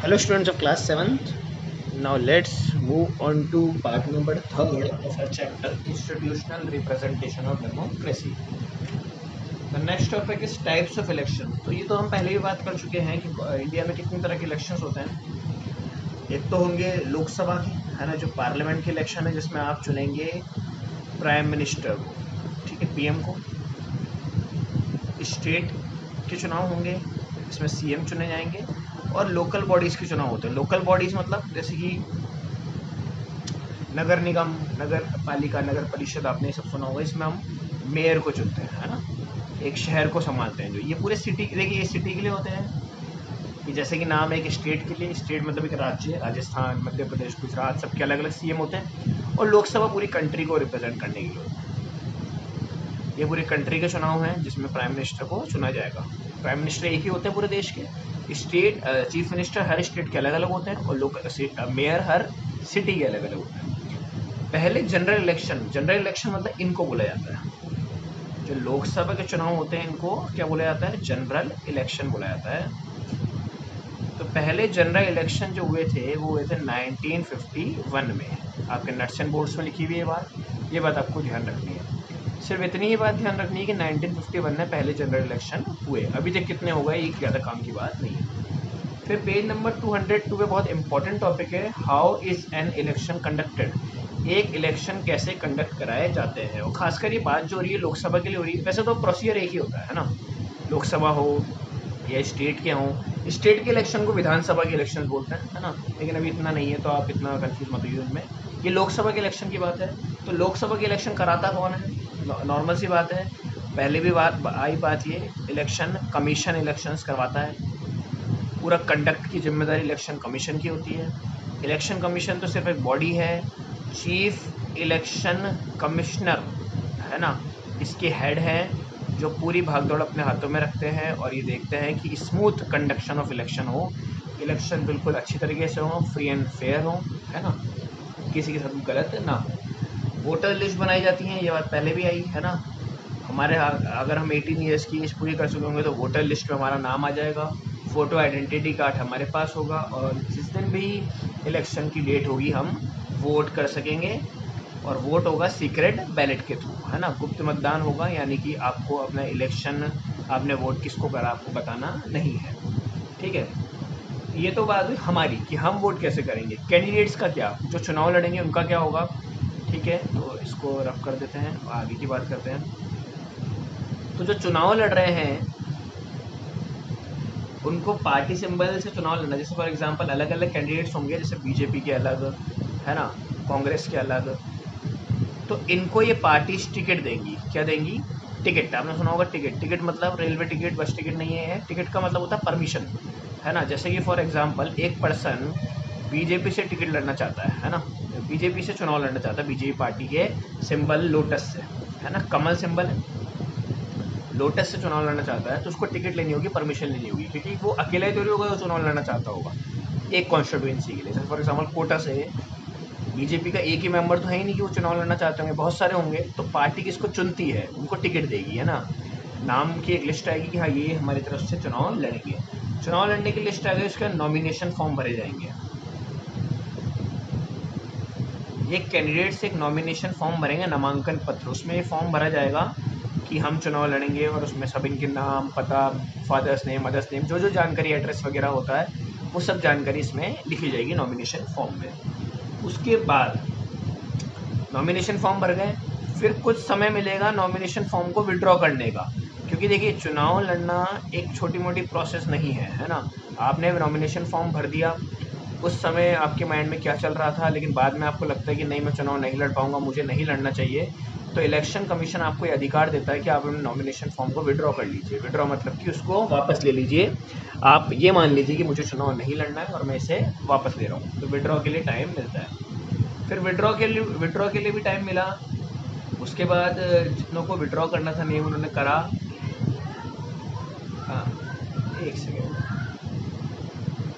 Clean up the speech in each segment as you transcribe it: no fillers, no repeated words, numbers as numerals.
Hello students of class 7th. Now let's move on to part number 3rd of our chapter Institutional Representation of Democracy. The next topic is types of election. तो ये तो हम पहले भी बात कर चुके हैं कि इंडिया में कितनी तरह के इलेक्शंस होते हैं। एक तो होंगे लोकसभा के, है ना, जो पार्लियामेंट के इलेक्शन है जिसमें आप चुनेंगे प्राइम मिनिस्टर को, ठीक है, पीएम को। स्टेट के चुनाव होंगे इसमें सीएम चुने जाएंगे, और लोकल बॉडीज़ के चुनाव होते हैं। लोकल बॉडीज़ मतलब जैसे कि नगर निगम, नगर पालिका, नगर परिषद, आपने ये सब सुना होगा। इसमें हम मेयर को चुनते हैं, है ना, एक शहर को संभालते हैं। जो ये पूरे सिटी, देखिए ये सिटी के लिए होते हैं, कि जैसे कि नाम है एक स्टेट के लिए, स्टेट मतलब एक राज्य, राजस्थान, मध्य प्रदेश, गुजरात, सबके अलग अलग सीएम होते हैं। और लोकसभा पूरी कंट्री को रिप्रेजेंट करने के लिए होती है। ये पूरी कंट्री के चुनाव हैं जिसमें प्राइम मिनिस्टर को चुना जाएगा। प्राइम मिनिस्टर एक ही होते हैं पूरे देश के। स्टेट चीफ मिनिस्टर हर स्टेट के अलग अलग होते हैं, और लोकल मेयर हर सिटी के अलग अलग होते हैं। पहले जनरल इलेक्शन, जनरल इलेक्शन मतलब इनको बोला जाता है, जो लोकसभा के चुनाव होते हैं इनको क्या बोला जाता है, जनरल इलेक्शन बोला जाता है। तो पहले जनरल इलेक्शन जो हुए थे वो हुए थे 1951 में। आपके नट्स एंड बोल्ट्स में लिखी हुई ये बात आपको ध्यान रखनी है। सिर्फ इतनी ही बात ध्यान रखनी है कि 1951 में पहले जनरल इलेक्शन हुए। अभी तक कितने हो गए ये ज़्यादा काम की बात नहीं है। फिर पेज नंबर 202 पे बहुत इंपॉर्टेंट टॉपिक है, how is an election conducted. एक इलेक्शन कैसे कंडक्ट कराए जाते हैं, और खासकर ये बात जो हो रही है लोकसभा के लिए हो रही है। वैसे तो प्रोसीजर एक ही होता है ना, लोकसभा हो या स्टेट के हों। स्टेट के इलेक्शन को विधानसभा के इलेक्शन बोलते हैं, है ना, लेकिन अभी इतना नहीं है तो आप इतना कंफ्यूज मत होइए उनमें। ये लोकसभा के इलेक्शन की बात है। तो लोकसभा के इलेक्शन कराता कौन है, नॉर्मल सी बात है, पहले भी बात ये इलेक्शन कमीशन इलेक्शंस करवाता है। पूरा कंडक्ट की जिम्मेदारी इलेक्शन कमीशन की होती है। इलेक्शन कमीशन तो सिर्फ एक बॉडी है, चीफ इलेक्शन कमिश्नर, है ना, इसके हेड हैं, जो पूरी भागदौड़ अपने हाथों में रखते हैं और ये देखते हैं कि स्मूथ कंडक्शन ऑफ इलेक्शन हो, इलेक्शन बिल्कुल अच्छी तरीके से हो, फ्री एंड फेयर हो, है ना, किसी के साथ गलत ना हो। वोटर लिस्ट बनाई जाती हैं, ये बात पहले भी आई है ना। हमारे अगर हम 18 ईयर्स की एज पूरी कर चुके होंगे तो वोटर लिस्ट में हमारा नाम आ जाएगा, फ़ोटो आइडेंटिटी कार्ड हमारे पास होगा, और जिस दिन भी इलेक्शन की डेट होगी हम वोट कर सकेंगे। और वोट होगा सीक्रेट बैलेट के थ्रू, है ना, गुप्त मतदान होगा, यानी कि आपको अपना इलेक्शन, आपने वोट किसको करा आपको बताना नहीं है, ठीक है। ये तो बात हुई हमारी कि हम वोट कैसे करेंगे। कैंडिडेट्स का क्या, जो चुनाव लड़ेंगे उनका क्या होगा, ठीक है। तो इसको रफ कर देते हैं और आगे की बात करते हैं। तो जो चुनाव लड़ रहे हैं उनको पार्टी सिंबल से चुनाव लड़ना। जैसे फॉर एग्जांपल अलग अलग कैंडिडेट्स होंगे, जैसे बीजेपी के अलग, है ना, कांग्रेस के अलग। तो इनको ये पार्टीज टिकट देंगी, क्या देंगी, टिकट। आपने सुना होगा टिकट, टिकट मतलब रेलवे टिकट, बस टिकट नहीं है। टिकट का मतलब होता है परमिशन, है ना। जैसे कि फॉर एग्जांपल एक पर्सन बीजेपी से टिकट लड़ना चाहता है ना, बीजेपी से चुनाव लड़ना चाहता है, बीजेपी पार्टी के सिंबल लोटस से, है ना, कमल सिंबल है, लोटस से चुनाव लड़ना चाहता है तो उसको टिकट लेनी होगी, परमिशन लेनी होगी, क्योंकि वो अकेला ही तो नहीं होगा जो चुनाव लड़ना चाहता होगा, एक कॉन्स्टिट्यूंसी के लिए। जैसे फॉर एग्जाम्पल कोटा से बीजेपी का एक ही मेंबर तो है ही नहीं कि वो चुनाव लड़ना चाहते होंगे, बहुत सारे होंगे। तो पार्टी किसको चुनती है, उनको टिकट देगी, है ना। नाम की एक लिस्ट आएगी कि हाँ ये हमारी तरफ से चुनाव लड़ेंगे। चुनाव लड़ने की लिस्ट आएगी, उसके नॉमिनेशन फॉर्म भरे जाएंगे। ये कैंडिडेट्स एक नॉमिनेशन फॉर्म भरेंगे, नामांकन पत्र, उसमें ये फॉर्म भरा जाएगा कि हम चुनाव लड़ेंगे, और उसमें सब इनके नाम, पता, फादर्स नेम, मदर्स नेम, जो जो जानकारी, एड्रेस वगैरह होता है वो सब जानकारी इसमें लिखी जाएगी नॉमिनेशन फॉर्म में। उसके बाद नॉमिनेशन फॉर्म भर गए, फिर कुछ समय मिलेगा नॉमिनेशन फॉर्म को विड्रॉ करने का, क्योंकि देखिए चुनाव लड़ना एक छोटी मोटी प्रोसेस नहीं है ना। आपने नॉमिनेशन फॉर्म भर दिया, उस समय आपके माइंड में क्या चल रहा था, लेकिन बाद में आपको लगता है कि नहीं मैं चुनाव नहीं लड़ पाऊंगा, मुझे नहीं लड़ना चाहिए, तो इलेक्शन कमीशन आपको ये अधिकार देता है कि आप अपने नॉमिनेशन फॉर्म को विड्रॉ कर लीजिए। विड्रॉ मतलब कि उसको वापस ले लीजिए। आप ये मान लीजिए कि मुझे चुनाव नहीं लड़ना है और मैं इसे वापस ले रहा हूँ, तो विड्रॉ के लिए टाइम मिलता है। फिर विड्रॉ के लिए भी टाइम मिला। उसके बाद जितनों को विड्रॉ करना था नेम उन्होंने करा। हाँ, एक सेकेंड,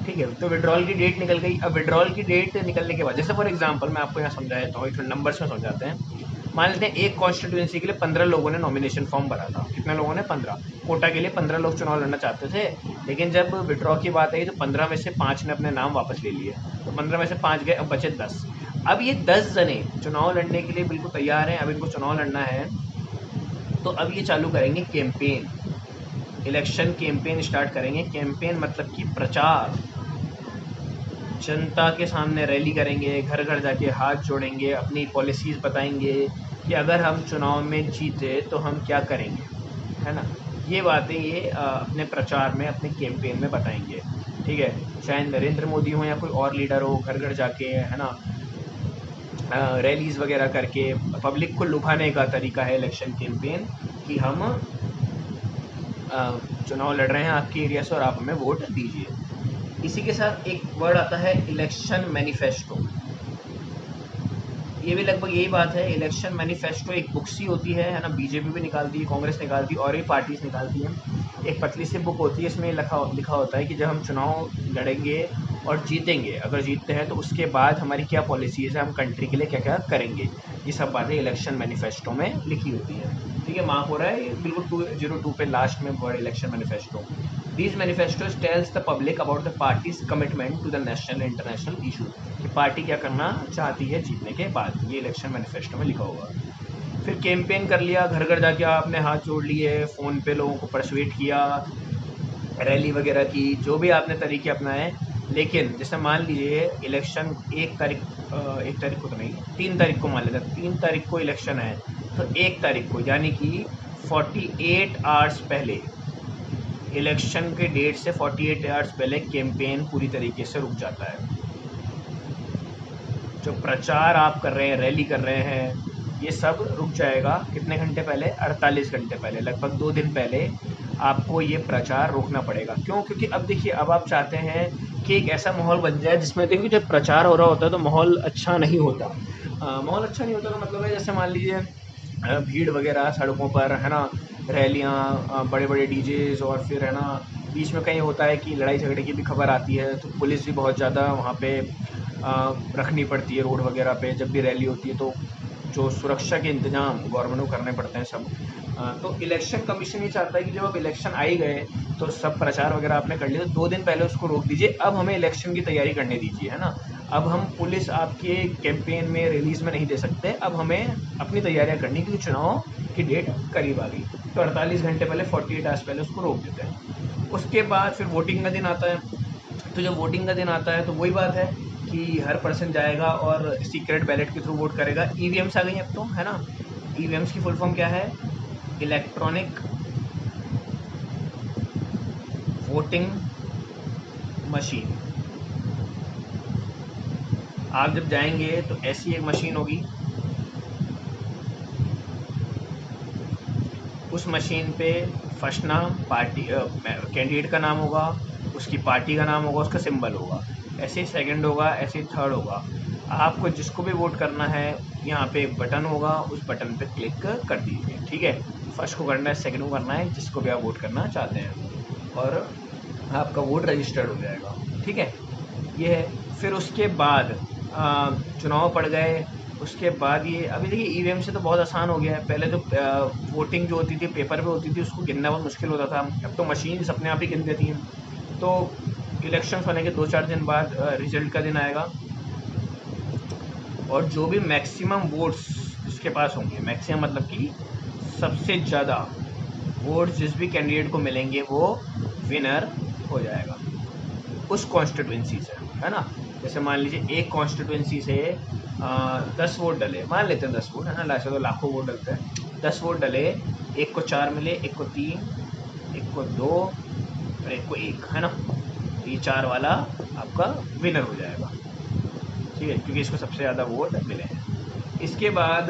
ठीक है। तो विड्रॉल की डेट निकल गई। अब विड्रॉल की डेट निकलने के बाद, जैसे फॉर एग्जांपल मैं आपको यहाँ समझा देता हूँ, एक नंबर्स में समझाते हैं। मान लेते हैं एक कॉन्स्टिट्यूंसी के लिए 15 लोगों ने नॉमिनेशन फॉर्म भरा था। कितने लोगों ने? 15। कोटा के लिए 15 लोग चुनाव लड़ना चाहते थे, लेकिन जब विड्रॉ की बात आई तो 15 में से 5 ने अपने नाम वापस ले लिए। तो 15 में से 5 गए, अब बचे 10। अब ये 10 जने चुनाव लड़ने के लिए बिल्कुल तैयार हैं, अब इनको चुनाव लड़ना है। तो अब ये चालू करेंगे कैंपेन, इलेक्शन कैंपेन स्टार्ट करेंगे। कैंपेन मतलब कि प्रचार, जनता के सामने रैली करेंगे, घर घर जाके हाथ जोड़ेंगे, अपनी पॉलिसीज़ बताएंगे कि अगर हम चुनाव में जीते तो हम क्या करेंगे, है ना। ये बातें ये अपने प्रचार में, अपने कैंपेन में बताएंगे, ठीक है। चाहे नरेंद्र मोदी हो या कोई और लीडर हो, घर घर जाके, है ना, रैलीज़ वगैरह करके पब्लिक को लुभाने का तरीका है इलेक्शन कैंपेन, कि हम चुनाव लड़ रहे हैं आपके एरिया से और आप हमें वोट दीजिए। इसी के साथ एक वर्ड आता है इलेक्शन मैनिफेस्टो। ये भी लगभग यही बात है। इलेक्शन मैनिफेस्टो एक बुक सी होती है ना, बीजेपी भी निकालती है, कांग्रेस निकालती है और भी पार्टीज निकालती हैं। एक पतली सी बुक होती है, इसमें लिखा होता है कि जब हम चुनाव लड़ेंगे और जीतेंगे, अगर जीतते हैं तो उसके बाद हमारी क्या पॉलिसीज़ है, हम कंट्री के लिए क्या क्या करेंगे, ये सब बातें इलेक्शन मैनिफेस्टो में लिखी होती हैं, ठीक है। मार्क हो रहा है बिल्कुल 202 पे लास्ट में word election manifesto. These manifestos tells the public about the party's commitment to the national and international issue, कि पार्टी क्या करना चाहती है जीतने के बाद, ये इलेक्शन मैनिफेस्टो में लिखा होगा। फिर कैंपेन कर लिया, घर घर जाके आपने हाथ जोड़ लिए, फ़ोन पे लोगों को परसुएट किया, रैली वगैरह की, जो भी आपने तरीके अपनाए। लेकिन जैसे मान लीजिए इलेक्शन 1 तारीख को तो नहीं, 3 तारीख को मान लेते हैं, 3 तारीख को इलेक्शन है, तो 1 तारीख को यानी कि 48 आवर्स पहले, इलेक्शन के डेट से 48 आवर्स पहले कैंपेन पूरी तरीके से रुक जाता है। जो प्रचार आप कर रहे हैं, रैली कर रहे हैं, ये सब रुक जाएगा। कितने घंटे पहले? 48 घंटे पहले, लगभग 2 दिन पहले आपको ये प्रचार रोकना पड़ेगा। क्यों? क्योंकि अब देखिए, अब आप चाहते हैं कि एक ऐसा माहौल बन जाए जिसमें देखिए जब प्रचार हो रहा होता है तो माहौल अच्छा नहीं होता। माहौल अच्छा नहीं होता का मतलब है, जैसे मान लीजिए भीड़ वगैरह सड़कों पर, है ना, रैलियाँ, बड़े बड़े डीजेज़, और फिर है ना बीच में कहीं होता है कि लड़ाई झगड़े की भी खबर आती है, तो पुलिस भी बहुत ज़्यादा वहाँ पे रखनी पड़ती है रोड वगैरह पे। जब भी रैली होती है तो जो सुरक्षा के इंतजाम गवर्नमेंट को करने पड़ते हैं सब। तो इलेक्शन कमीशन ये चाहता है कि जब अब इलेक्शन आ ही गए तो सब प्रचार वगैरह आपने कर लिया, तो 2 दिन पहले उसको रोक दीजिए, अब हमें इलेक्शन की तैयारी करने दीजिए, है ना। अब हम पुलिस आपके कैंपेन में, रिलीज़ में नहीं दे सकते, अब हमें अपनी तैयारियां करनी, क्योंकि चुनाव की डेट करीब आ गई। तो 48 घंटे पहले, 48 आवर्स पहले उसको रोक देते हैं। उसके बाद फिर वोटिंग का दिन आता है। तो जब वोटिंग का दिन आता है तो वही बात है कि हर पर्सन जाएगा और सीक्रेट बैलेट के थ्रू वोट करेगा। ईवीएम्स आ गई अब तो, है ना। ईवीएम्स की फुल फॉर्म क्या है? Electronic voting machine. आप जब जाएंगे तो ऐसी एक मशीन होगी, उस मशीन पे फर्स्ट नाम, पार्टी कैंडिडेट का नाम होगा, उसकी पार्टी का नाम होगा, उसका सिंबल होगा, ऐसे ही सेकंड होगा, ऐसे ही थर्ड होगा। आपको जिसको भी वोट करना है, यहाँ पे एक बटन होगा, उस बटन पे क्लिक कर दीजिए, ठीक है। फर्स्ट को करना है, सेकंड को करना है, जिसको भी आप वोट करना चाहते हैं, और आपका वोट रजिस्टर्ड हो जाएगा, ठीक है। ये है। फिर उसके बाद चुनाव पड़ गए। उसके बाद ये अभी देखिए ईवीएम से तो बहुत आसान हो गया है। पहले तो वोटिंग जो होती थी पेपर पे होती थी, उसको गिनना बहुत मुश्किल होता था। अब तो मशीन अपने आप ही गिन देती हैं। तो इलेक्शन होने के 2-4 दिन बाद रिजल्ट का दिन आएगा, और जो भी मैक्सिमम वोट्स जिसके पास होंगे, मैक्सिमम मतलब कि सबसे ज़्यादा वोट्स जिस भी कैंडिडेट को मिलेंगे वो विनर हो जाएगा उस कॉन्स्टिट्यूंसी से, है ना। जैसे मान लीजिए एक कॉन्स्टिट्यूंसी से 10 वोट डले, मान लेते हैं 10 वोट, है ना, ऐसे तो लाखों वोट डलते हैं। 10 वोट डले, एक को 4 मिले, एक को 3, एक को 2 और एक को 1, है ना। ये 4 वाला आपका विनर हो जाएगा, ठीक है, क्योंकि इसको सबसे ज़्यादा वोट मिले हैं। इसके बाद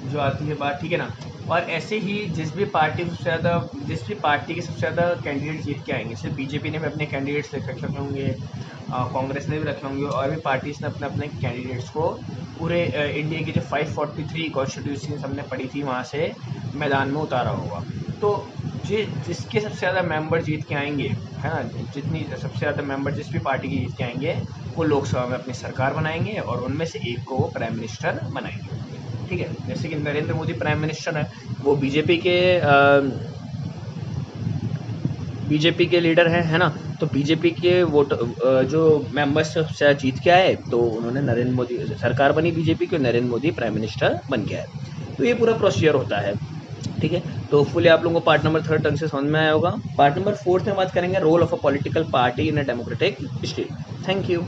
जो आती है बात, ठीक है ना। और ऐसे ही जिस भी पार्टी के सबसे ज़्यादा कैंडिडेट जीत के आएंगे, सिर्फ बीजेपी ने भी अपने कैंडिडेट्स रखे होंगे, कांग्रेस ने भी रखे होंगे, और भी पार्टीज़ ने अपने अपने कैंडिडेट्स को पूरे इंडिया की जो 543 कॉन्स्टिट्यूंसी हमने पढ़ी थी वहाँ से मैदान में उतारा होगा। तो जिसके सबसे ज़्यादा मेंबर जीत के आएंगे, है ना, जितनी सबसे ज़्यादा मेंबर जिस भी पार्टी के जीत के आएंगे, वो लोकसभा में अपनी सरकार बनाएंगे और उनमें से एक को वो प्राइम मिनिस्टर बनाएंगे। ठीक है। जैसे कि नरेंद्र मोदी प्राइम मिनिस्टर है, वो बीजेपी के लीडर हैं, है ना। तो बीजेपी के वोट जो मेंबर्स से जीत के आए, तो उन्होंने नरेंद्र मोदी सरकार बनी बीजेपी की, और नरेंद्र मोदी प्राइम मिनिस्टर बन के आए। तो ये पूरा प्रोसीजर होता है, ठीक है। तो फुली आप लोगों को पार्ट नंबर 3 ढंग से समझ में आया होगा। पार्ट नंबर 4 में बात करेंगे role of a political party in a democratic state. Thank you.